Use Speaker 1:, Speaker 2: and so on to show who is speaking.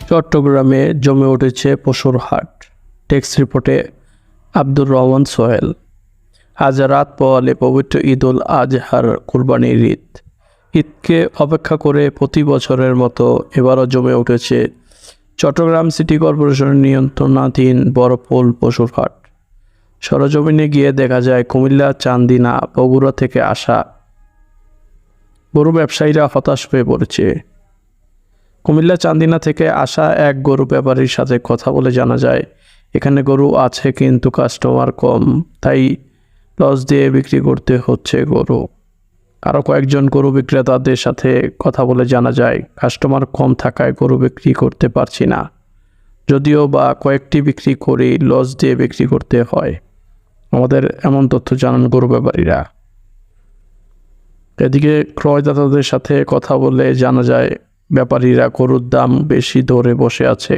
Speaker 1: চট্টগ্রামে জমে উঠেছে পশুর হাট। টেক্সট রিপোর্টে আব্দুর রহমান সোহেল। আজ রাত পোয়ালে পবিত্র ঈদ উল আজহার কুরবানির ঈদ। ঈদকে অপেক্ষা করে প্রতি বছরের মতো এবারও জমে উঠেছে চট্টগ্রাম সিটি কর্পোরেশনের নিয়ন্ত্রণাধীন বড়পোল পশুর হাট। সরজমিনে গিয়ে দেখা যায় কুমিল্লা, চান্দিনা, বগুড়া থেকে আসা গরু ব্যবসায়ীরা হতাশ হয়ে পড়েছে। কুমিল্লা চান্দিনা থেকে আসা এক গরু ব্যাপারীর সাথে কথা বলে জানা যায় এখানে গরু আছে কিন্তু কাস্টমার কম, তাই লস দিয়ে বিক্রি করতে হচ্ছে গরু। আরও কয়েকজন গরু বিক্রেতাদের সাথে কথা বলে জানা যায় কাস্টমার কম থাকায় গরু বিক্রি করতে পারছি না, যদিও বা কয়েকটি বিক্রি করেই লস দিয়ে বিক্রি করতে হয় আমাদের, এমন তথ্য জানান গরু ব্যাপারীরা। এদিকে ক্রয়দাতাদের সাথে কথা বলে জানা যায় ব্যাপারীরা গরুর দাম বেশি ধরে বসে আছে।